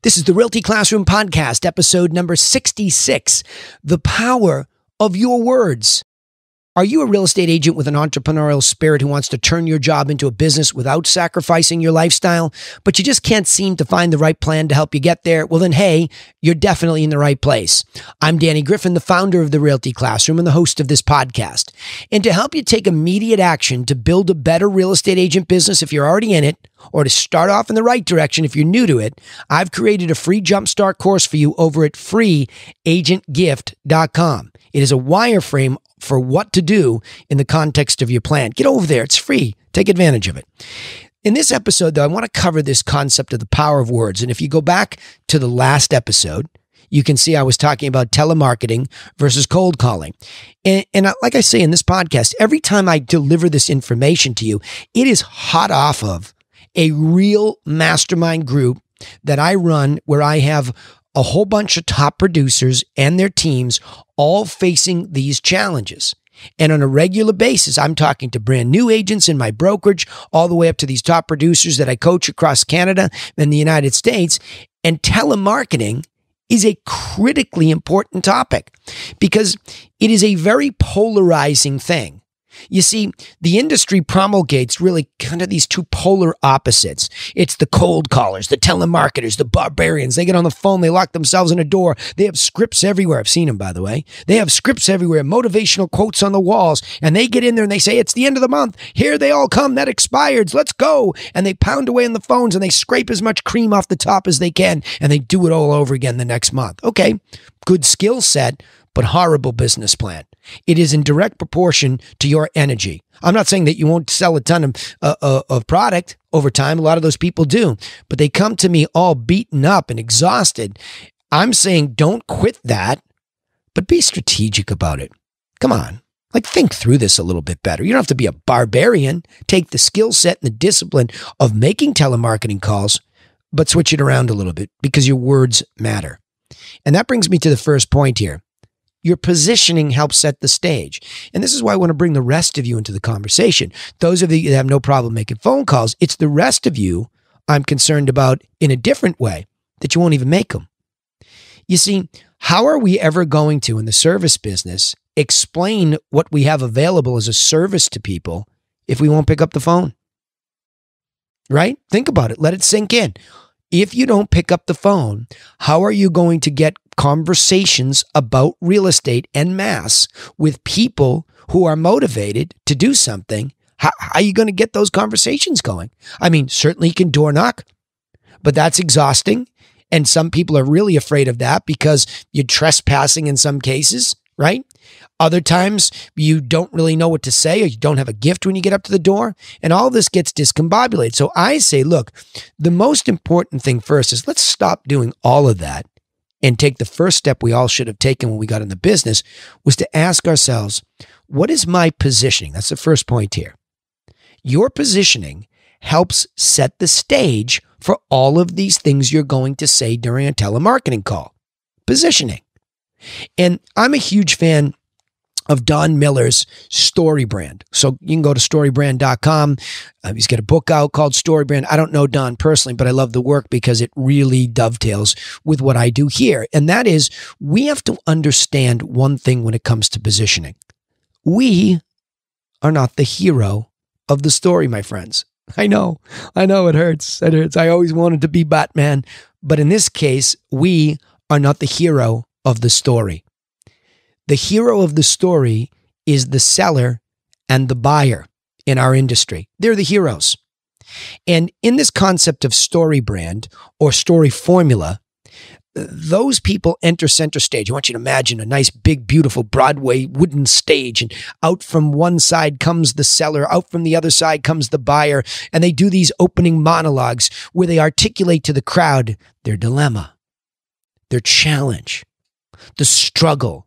This is the Realty Classroom Podcast, episode number 66, The Power of Your Words. Are you a real estate agent with an entrepreneurial spirit who wants to turn your job into a business without sacrificing your lifestyle, but you just can't seem to find the right plan to help you get there? Well, then, hey, you're definitely in the right place. I'm Danny Griffin, the founder of the Realty Classroom and the host of this podcast. And to help you take immediate action to build a better real estate agent business if you're already in it, or to start off in the right direction if you're new to it, I've created a free jumpstart course for you over at freeagentgift.com. It is a wireframe for what to do in the context of your plan. Get over there. It's free. Take advantage of it. In this episode, though, I want to cover this concept of the power of words. And if you go back to the last episode, you can see I was talking about telemarketing versus cold calling. And like I say in this podcast, every time I deliver this information to you, it is hot off of a real mastermind group that I run where I have a whole bunch of top producers and their teams all facing these challenges. And on a regular basis, I'm talking to brand new agents in my brokerage, all the way up to these top producers that I coach across Canada and the United States. And telemarketing is a critically important topic because it is a very polarizing thing. You see, the industry promulgates really kind of these two polar opposites. It's the cold callers, the telemarketers, the barbarians. They get on the phone, they lock themselves in a door. They have scripts everywhere. I've seen them, by the way. They have scripts everywhere, motivational quotes on the walls, and they get in there and they say, it's the end of the month. Here they all come. That expired. Let's go. And they pound away on the phones and they scrape as much cream off the top as they can, and they do it all over again the next month. Okay, good skill set, but horrible business plan. It is in direct proportion to your energy. I'm not saying that you won't sell a ton of product over time. A lot of those people do, but they come to me all beaten up and exhausted. I'm saying don't quit that, but be strategic about it. Come on. Think through this a little bit better. You don't have to be a barbarian. Take the skill set and the discipline of making telemarketing calls, but switch it around a little bit because your words matter. And that brings me to the first point here. Your positioning helps set the stage. And this is why I want to bring the rest of you into the conversation. Those of you that have no problem making phone calls, it's the rest of you I'm concerned about in a different way, that you won't even make them. You see, how are we ever going to, in the service business, explain what we have available as a service to people if we won't pick up the phone? Right? Think about it. Let it sink in. If you don't pick up the phone, how are you going to get conversations about real estate en masse with people who are motivated to do something? How are you going to get those conversations going? I mean, certainly you can door knock, but that's exhausting. And some people are really afraid of that because you're trespassing in some cases, right? Other times you don't really know what to say, or you don't have a gift when you get up to the door, and all this gets discombobulated. So I say, look, the most important thing first is let's stop doing all of that and take the first step we all should have taken when we got in the business, was to ask ourselves, what is my positioning? That's the first point here. Your positioning helps set the stage for all of these things you're going to say during a telemarketing call. Positioning. And I'm a huge fan of Don Miller's Story Brand. So you can go to storybrand.com. He's got a book out called Story Brand. I don't know Don personally, but I love the work because it really dovetails with what I do here. And that is, we have to understand one thing when it comes to positioning. We are not the hero of the story, my friends. I know it hurts. It hurts. I always wanted to be Batman. But in this case, we are not the hero of the story. The hero of the story is the seller and the buyer in our industry. They're the heroes. And in this concept of story brand or story formula, those people enter center stage. I want you to imagine a nice, big, beautiful Broadway wooden stage, and out from one side comes the seller, out from the other side comes the buyer, and they do these opening monologues where they articulate to the crowd their dilemma, their challenge, the struggle.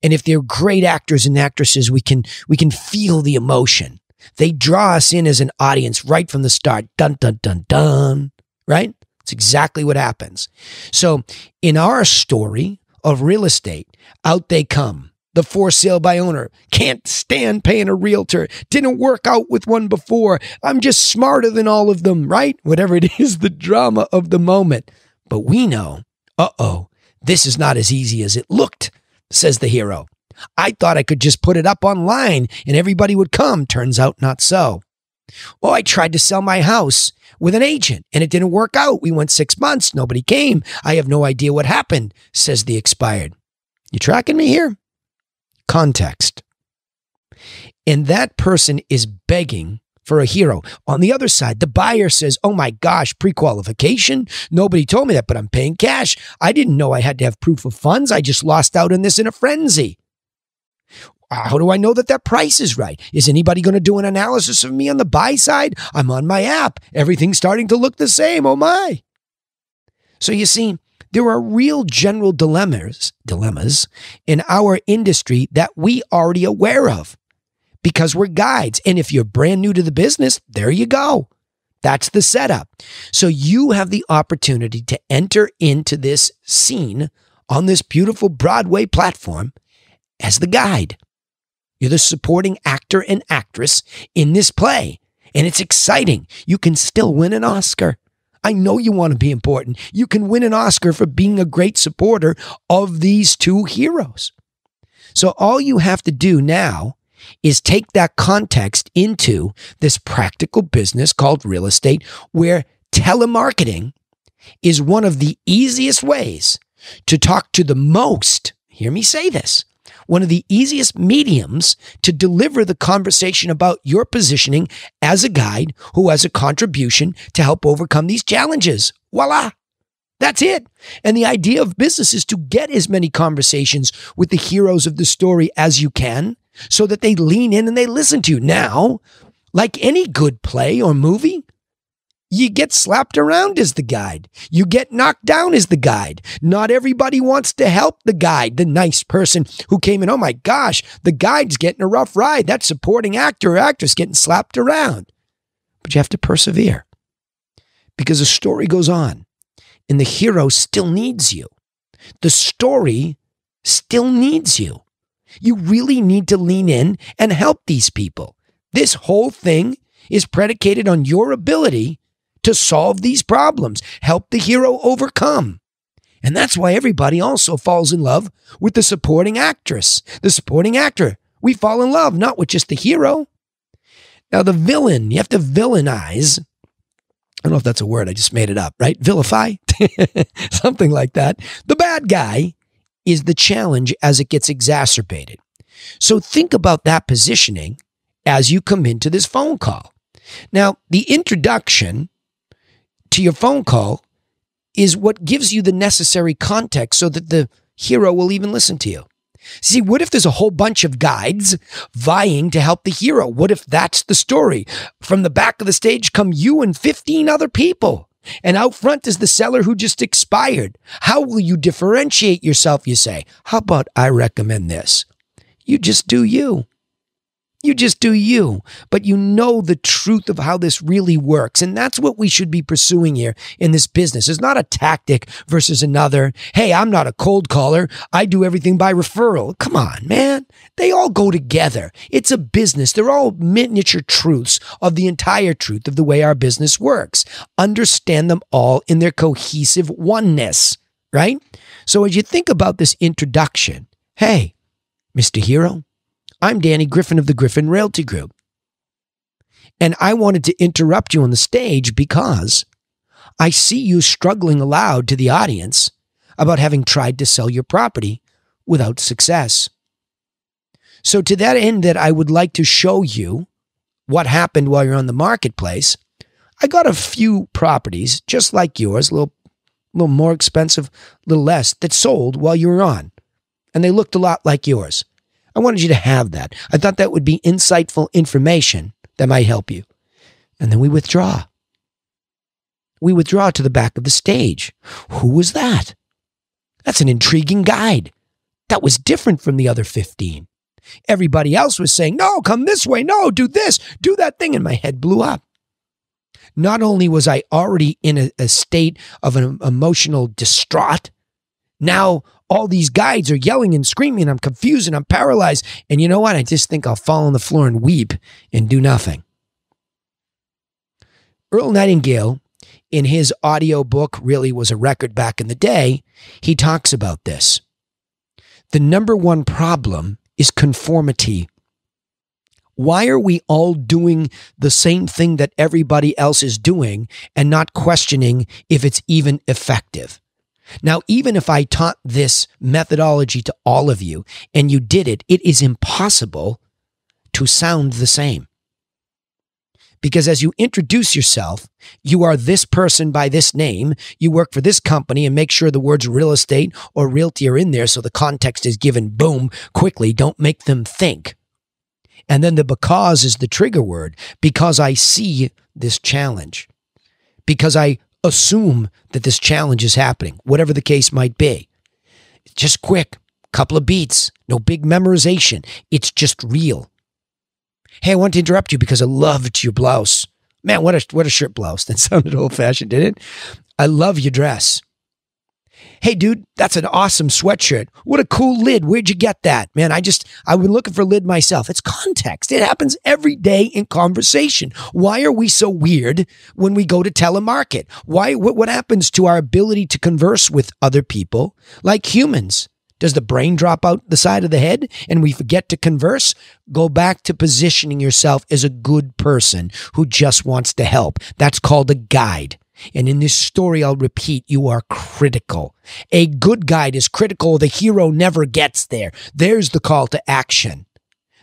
And if they're great actors and actresses, we can feel the emotion. They draw us in as an audience right from the start. Dun, dun, dun, dun. Right? It's exactly what happens. So in our story of real estate, out they come. The for sale by owner. Can't stand paying a realtor. Didn't work out with one before. I'm just smarter than all of them, right? Whatever it is, the drama of the moment. But we know, this is not as easy as it looked, says the hero. I thought I could just put it up online and everybody would come. Turns out not so. Oh, I tried to sell my house with an agent and it didn't work out. We went 6 months. Nobody came. I have no idea what happened, says the expired. You tracking me here? Context. And that person is begging for a hero. On the other side, the buyer says, oh my gosh, pre-qualification? Nobody told me that, but I'm paying cash. I didn't know I had to have proof of funds. I just lost out on this in a frenzy. How do I know that price is right? Is anybody going to do an analysis of me on the buy side? I'm on my app. Everything's starting to look the same. Oh my. So you see, there are real general dilemmas in our industry that we already aware of because we're guides. And if you're brand new to the business, there you go. That's the setup. So you have the opportunity to enter into this scene on this beautiful Broadway platform as the guide. You're the supporting actor and actress in this play. And it's exciting. You can still win an Oscar. I know you want to be important. You can win an Oscar for being a great supporter of these two heroes. So all you have to do now is take that context into this practical business called real estate, where telemarketing is one of the easiest ways to talk to the most, hear me say this, one of the easiest mediums to deliver the conversation about your positioning as a guide who has a contribution to help overcome these challenges. Voila. That's it. And the idea of business is to get as many conversations with the heroes of the story as you can so that they lean in and they listen to you. Now, like any good play or movie, you get slapped around as the guide. You get knocked down as the guide. Not everybody wants to help the guide, the nice person who came in. Oh my gosh, the guide's getting a rough ride. That supporting actor or actress getting slapped around. But you have to persevere because the story goes on and the hero still needs you. The story still needs you. You really need to lean in and help these people. This whole thing is predicated on your ability to solve these problems, help the hero overcome. And that's why everybody also falls in love with the supporting actress, the supporting actor. We fall in love, not with just the hero. Now, the villain, you have to villainize. I don't know if that's a word. I just made it up, right? Vilify? Something like that. The bad guy is the challenge as it gets exacerbated. So think about that positioning as you come into this phone call. Now, the introduction to your phone call is what gives you the necessary context so that the hero will even listen to you. See, what if there's a whole bunch of guides vying to help the hero? What if that's the story? From the back of the stage come you and 15 other people. And out front is the seller who just expired. How will you differentiate yourself, you say? How about I recommend this? You just do you. You just do you, but you know the truth of how this really works. And that's what we should be pursuing here in this business. It's not a tactic versus another. Hey, I'm not a cold caller. I do everything by referral. Come on, man. They all go together. It's a business. They're all miniature truths of the entire truth of the way our business works. Understand them all in their cohesive oneness, right? So as you think about this introduction, hey, Mr. Hero, I'm Danny Griffin of the Griffin Realty Group. And I wanted to interrupt you on the stage because I see you struggling aloud to the audience about having tried to sell your property without success. So to that end that I would like to show you what happened while you're on the marketplace, I got a few properties just like yours, a little more expensive, a little less, that sold while you were on. And they looked a lot like yours. I wanted you to have that. I thought that would be insightful information that might help you. And then we withdraw. We withdraw to the back of the stage. Who was that? That's an intriguing guide. That was different from the other 15. Everybody else was saying, no, come this way. No, do this, do that thing. And my head blew up. Not only was I already in a state of an emotional distraught, now all these guides are yelling and screaming. I'm confused and I'm paralyzed. And you know what? I just think I'll fall on the floor and weep and do nothing. Earl Nightingale in his audio book, really was a record back in the day, he talks about this. The number one problem is conformity. Why are we all doing the same thing that everybody else is doing and not questioning if it's even effective? Now, even if I taught this methodology to all of you and you did it, it is impossible to sound the same. Because as you introduce yourself, you are this person by this name, you work for this company, and make sure the words real estate or realty are in there so the context is given, boom, quickly. Don't make them think. And then the because is the trigger word, because I see this challenge, because I assume that this challenge is happening, whatever the case might be. Just quick, couple of beats, no big memorization. It's just real. Hey, I want to interrupt you because I loved your blouse. Man, what a shirt blouse. That sounded old-fashioned, didn't it? I love your dress. Hey, dude, that's an awesome sweatshirt. What a cool lid. Where'd you get that? Man, I've been looking for a lid myself. It's context. It happens every day in conversation. Why are we so weird when we go to telemarket? What happens to our ability to converse with other people like humans? Does the brain drop out the side of the head and we forget to converse? Go back to positioning yourself as a good person who just wants to help. That's called a guide. And in this story, I'll repeat, you are critical. A good guide is critical. The hero never gets there. There's the call to action.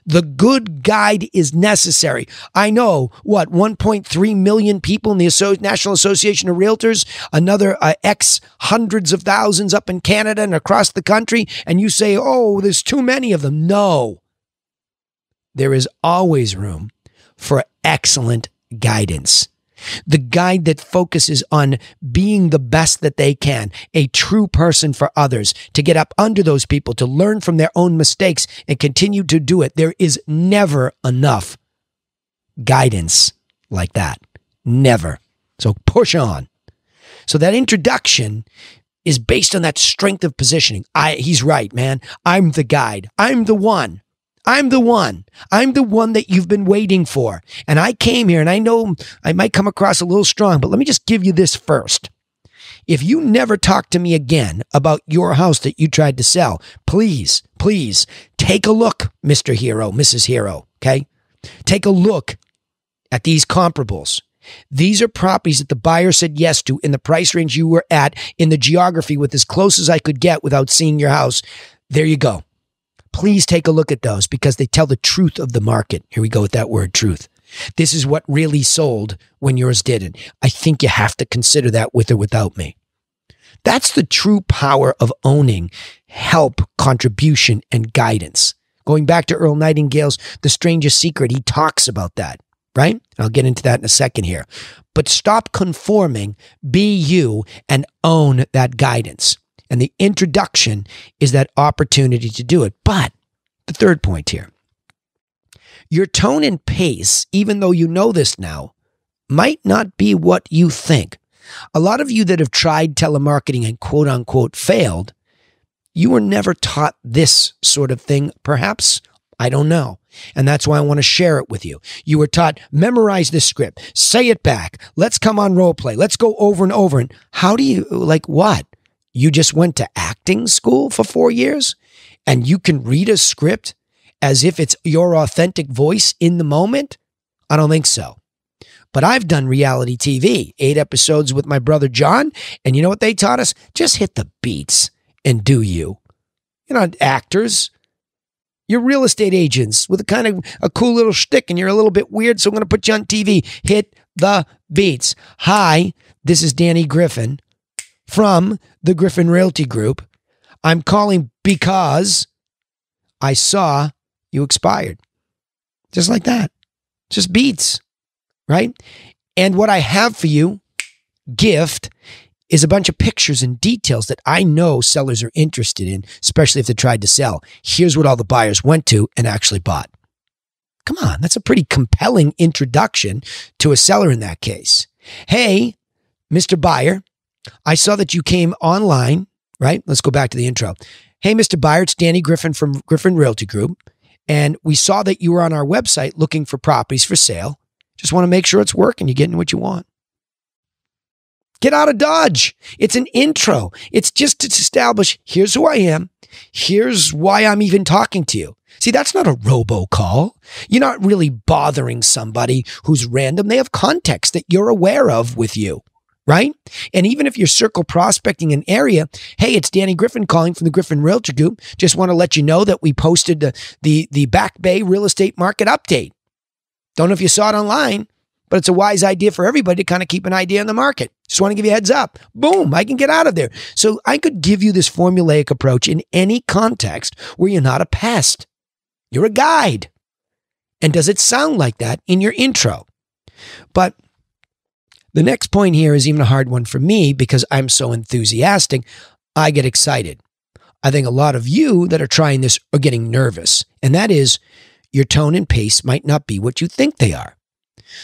The good guide is necessary. I know, 1.3 million people in the National Association of Realtors, another X hundreds of thousands up in Canada and across the country, and you say, oh, there's too many of them. No. There is always room for excellent guidance. The guide that focuses on being the best that they can, a true person for others, to get up under those people, to learn from their own mistakes and continue to do it. There is never enough guidance like that. Never. So push on. So that introduction is based on that strength of positioning. He's right, man. I'm the guide. I'm the one. I'm the one. I'm the one that you've been waiting for. And I came here, and I know I might come across a little strong, but let me just give you this first. If you never talk to me again about your house that you tried to sell, please take a look, Mr. Hero, Mrs. Hero, okay? Take a look at these comparables. These are properties that the buyer said yes to in the price range you were at, in the geography, with as close as I could get without seeing your house. There you go. Please take a look at those because they tell the truth of the market. Here we go with that word, truth. This is what really sold when yours didn't. I think you have to consider that with or without me. That's the true power of owning help, contribution, and guidance. Going back to Earl Nightingale's The Strangest Secret, he talks about that, right? I'll get into that in a second here. But stop conforming, be you, and own that guidance. And the introduction is that opportunity to do it. But the third point here, your tone and pace, even though you know this now, might not be what you think. A lot of you that have tried telemarketing and quote unquote failed, you were never taught this sort of thing, perhaps. I don't know. And that's why I want to share it with you. You were taught, memorize this script, say it back. Let's come on role play. Let's go over and over. And how do you, like what? You just went to acting school for 4 years and you can read a script as if it's your authentic voice in the moment? I don't think so. But I've done reality TV, 8 episodes with my brother John. And you know what they taught us? Just hit the beats and do you. You're not actors. You're real estate agents with a kind of a cool little shtick and you're a little bit weird. So I'm going to put you on TV. Hit the beats. Hi, this is Danny Griffin from the Griffin Realty Group. I'm calling because I saw you expired. Just like that. Just beats, right? And what I have for you, gift, is a bunch of pictures and details that I know sellers are interested in, especially if they tried to sell. Here's what all the buyers went to and actually bought. Come on, that's a pretty compelling introduction to a seller in that case. Hey, Mr. Buyer, I saw that you came online, right? Let's go back to the intro. Hey, Mr. Buyer, it's Danny Griffin from Griffin Realty Group. And we saw that you were on our website looking for properties for sale. Just want to make sure it's working. You're getting what you want. Get out of Dodge. It's an intro. It's just to establish, here's who I am. Here's why I'm even talking to you. See, that's not a robocall. You're not really bothering somebody who's random. They have context that you're aware of with you, right? And even if you're circle prospecting an area, hey, it's Danny Griffin calling from the Griffin Realty Group. Just want to let you know that we posted the Back Bay real estate market update. Don't know if you saw it online, but it's a wise idea for everybody to kind of keep an idea on the market. Just want to give you a heads up. Boom, I can get out of there. So I could give you this formulaic approach in any context where you're not a pest. You're a guide. And does it sound like that in your intro? But the next point here is even a hard one for me because I'm so enthusiastic. I get excited. I think a lot of you that are trying this are getting nervous. And that is your tone and pace might not be what you think they are.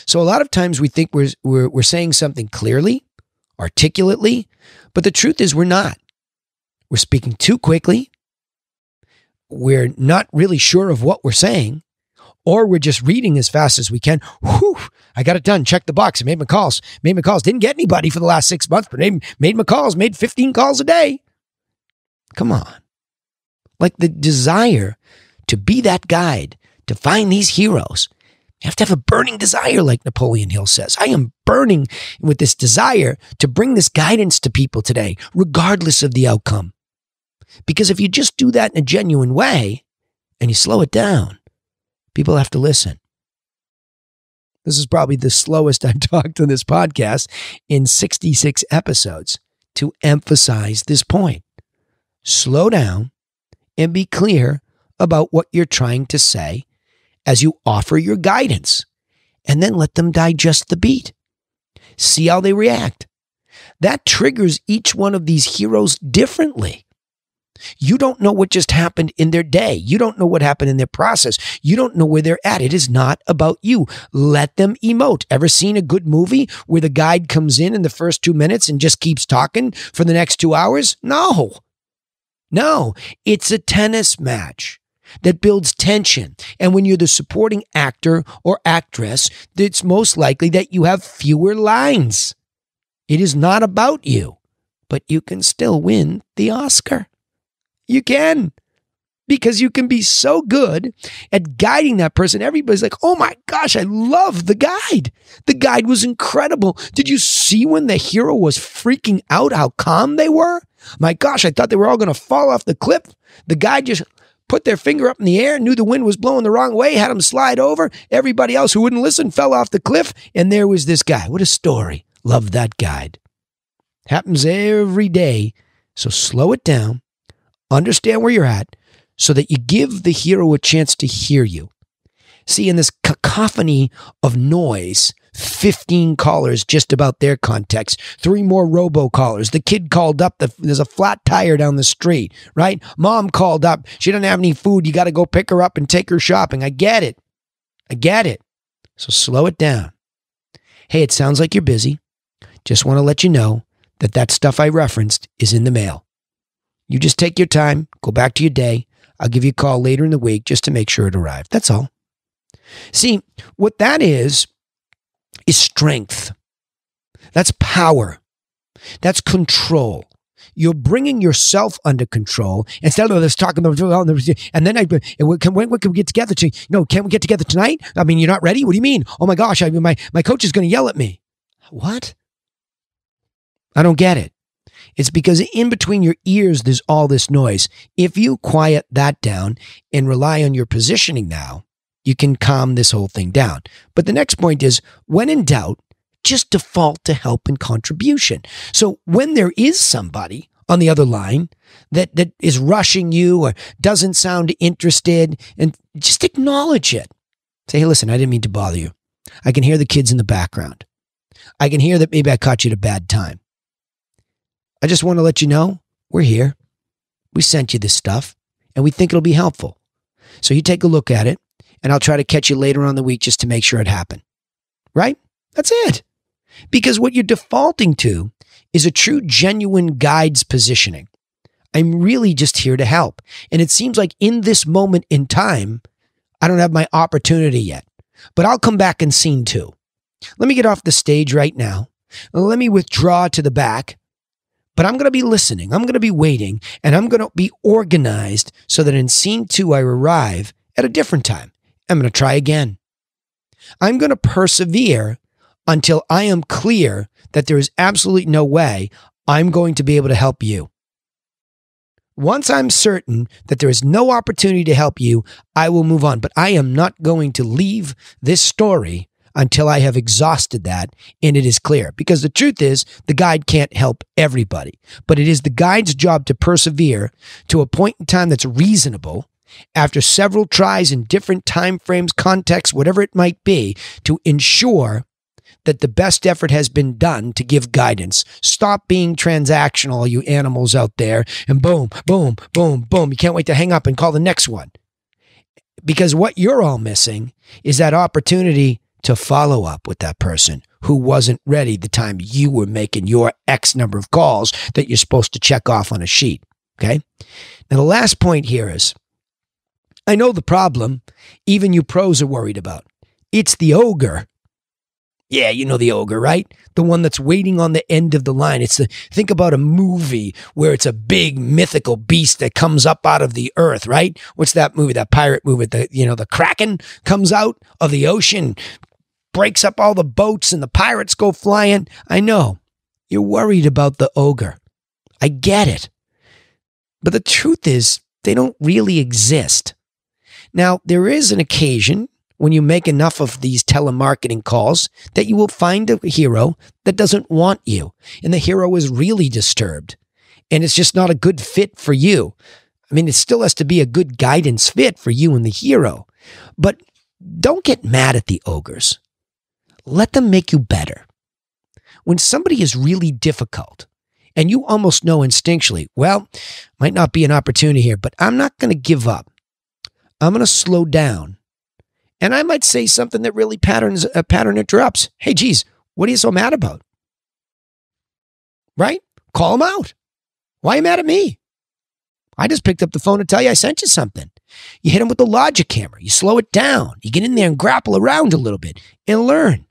So a lot of times we think we're saying something clearly, articulately, but the truth is we're not. We're speaking too quickly. We're not really sure of what we're saying, or we're just reading as fast as we can. Whew, I got it done. Check the box. I made my calls. Didn't get anybody for the last 6 months, but made my calls, made 15 calls a day. Come on. Like the desire to be that guide, to find these heroes. You have to have a burning desire, like Napoleon Hill says. I am burning with this desire to bring this guidance to people today, regardless of the outcome. Because if you just do that in a genuine way and you slow it down, people have to listen. This is probably the slowest I've talked on this podcast in 66 episodes to emphasize this point. Slow down and be clear about what you're trying to say as you offer your guidance, and then let them digest the beat. See how they react. That triggers each one of these heroes differently. You don't know what just happened in their day. You don't know what happened in their process. You don't know where they're at. It is not about you. Let them emote. Ever seen a good movie where the guide comes in the first 2 minutes and just keeps talking for the next 2 hours? No. It's a tennis match that builds tension. And when you're the supporting actor or actress, it's most likely that you have fewer lines. It is not about you, but you can still win the Oscar. You can, because you can be so good at guiding that person. Everybody's like, oh my gosh, I love the guide. The guide was incredible. Did you see when the hero was freaking out how calm they were? My gosh, I thought they were all going to fall off the cliff. The guide just put their finger up in the air, knew the wind was blowing the wrong way, had them slide over. Everybody else who wouldn't listen fell off the cliff. And there was this guy. What a story. Love that guide. Happens every day. So slow it down. Understand where you're at so that you give the hero a chance to hear you. See, in this cacophony of noise, 15 callers just about their context, 3 more robocallers. The kid called up. There's a flat tire down the street, right? Mom called up. She doesn't have any food. You got to go pick her up and take her shopping. I get it. So slow it down. Hey, it sounds like you're busy. Just want to let you know that stuff I referenced is in the mail. You just take your time, go back to your day. I'll give you a call later in the week just to make sure it arrived. That's all. See, what that is strength. That's power. That's control. You're bringing yourself under control instead of us talking about, and then when can we get together? Can't we get together tonight? I mean, you're not ready? What do you mean? Oh my gosh, my coach is going to yell at me. What? I don't get it. It's because in between your ears, there's all this noise. If you quiet that down and rely on your positioning now, you can calm this whole thing down. But the next point is, when in doubt, just default to help and contribution. So when there is somebody on the other line that is rushing you or doesn't sound interested, and just acknowledge it. Say, hey, listen, I didn't mean to bother you. I can hear the kids in the background. I can hear that maybe I caught you at a bad time. I just want to let you know we're here. We sent you this stuff and we think it'll be helpful. So you take a look at it and I'll try to catch you later on the week just to make sure it happened. Right? That's it. Because what you're defaulting to is a true, genuine guide's positioning. I'm really just here to help. And it seems like in this moment in time, I don't have my opportunity yet, but I'll come back in scene 2. Let me get off the stage right now. Let me withdraw to the back, but I'm going to be listening. I'm going to be waiting, and I'm going to be organized so that in scene 2, I arrive at a different time. I'm going to try again. I'm going to persevere until I am clear that there is absolutely no way I'm going to be able to help you. Once I'm certain that there is no opportunity to help you, I will move on. But I am not going to leave this story until I have exhausted that and it is clear. Because the truth is, the guide can't help everybody. But it is the guide's job to persevere to a point in time that's reasonable after several tries in different time frames, contexts, whatever it might be, to ensure that the best effort has been done to give guidance. Stop being transactional, you animals out there, and boom, boom, boom, boom. You can't wait to hang up and call the next one. Because what you're all missing is that opportunity to follow up with that person who wasn't ready the time you were making your X number of calls that you're supposed to check off on a sheet. Okay? Now, the last point here is, I know the problem even you pros are worried about. It's the ogre. Yeah, you know the ogre, right? The one that's waiting on the end of the line. Think about a movie where it's a big mythical beast that comes up out of the earth, right? What's that movie? That pirate movie? The Kraken comes out of the ocean, breaks up all the boats, and the pirates go flying. I know you're worried about the ogre. I get it. But the truth is, they don't really exist. Now, there is an occasion when you make enough of these telemarketing calls that you will find a hero that doesn't want you. And the hero is really disturbed. And it's just not a good fit for you. I mean, it still has to be a good guidance fit for you and the hero. But don't get mad at the ogres. Let them make you better. When somebody is really difficult and you almost know instinctually, well, might not be an opportunity here, but I'm not going to give up. I'm going to slow down. And I might say something that really pattern interrupts. Hey, geez, what are you so mad about? Right? Call them out. Why are you mad at me? I just picked up the phone to tell you I sent you something. You hit them with the logic camera. You slow it down. You get in there and grapple around a little bit and learn.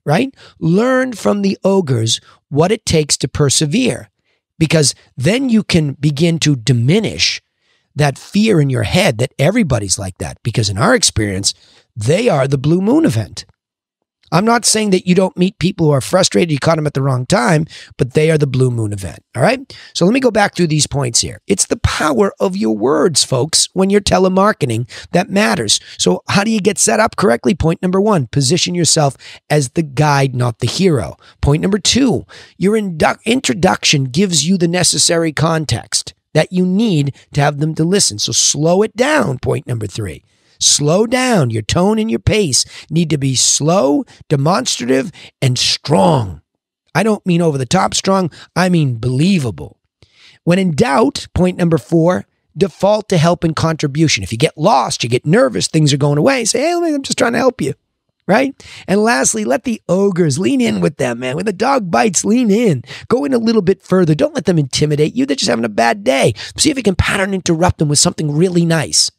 Right? Learn from the ogres what it takes to persevere. Because then you can begin to diminish that fear in your head that everybody's like that. Because in our experience, they are the blue moon event. I'm not saying that you don't meet people who are frustrated, you caught them at the wrong time, but they are the blue moon event. All right? So let me go back through these points here. It's the power of your words, folks, when you're telemarketing that matters. So how do you get set up correctly? Point number 1, position yourself as the guide, not the hero. Point number 2, your introduction gives you the necessary context that you need to have them to listen. So slow it down. Point number 3. Slow down. Your tone and your pace need to be slow, demonstrative, and strong. I don't mean over the top strong. I mean believable. When in doubt, point number 4, default to help and contribution. If you get lost, you get nervous, things are going away, say, hey, I'm just trying to help you. Right? And lastly, let the ogres lean in with them, man. When the dog bites, lean in. Go in a little bit further. Don't let them intimidate you. They're just having a bad day. See if you can pattern interrupt them with something really nice.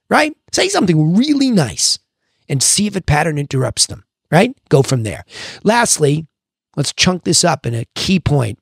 Right? Say something really nice and see if it pattern interrupts them. Right? Go from there. Lastly, let's chunk this up in a key point.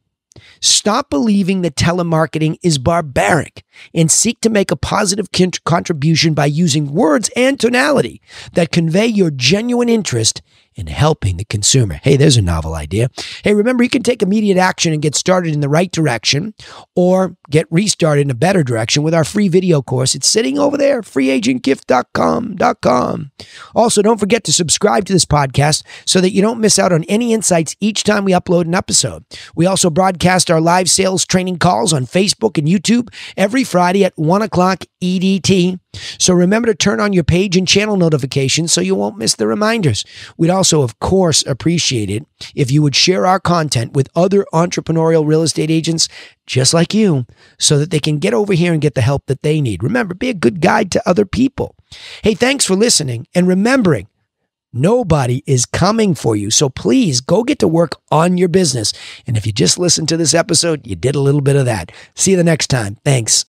Stop believing that telemarketing is barbaric and seek to make a positive contribution by using words and tonality that convey your genuine interest in helping the consumer. Hey, there's a novel idea. Hey, remember, you can take immediate action and get started in the right direction or get restarted in a better direction with our free video course. It's sitting over there, freeagentgift.com. Also, don't forget to subscribe to this podcast so that you don't miss out on any insights each time we upload an episode. We also broadcast our live sales training calls on Facebook and YouTube every Friday at 1 o'clock EDT. So remember to turn on your page and channel notifications so you won't miss the reminders. We'd also, of course, appreciate it if you would share our content with other entrepreneurial real estate agents just like you so that they can get over here and get the help that they need. Remember, be a good guide to other people. Hey, thanks for listening and remembering, nobody is coming for you. So please go get to work on your business. And if you just listened to this episode, you did a little bit of that. See you the next time. Thanks.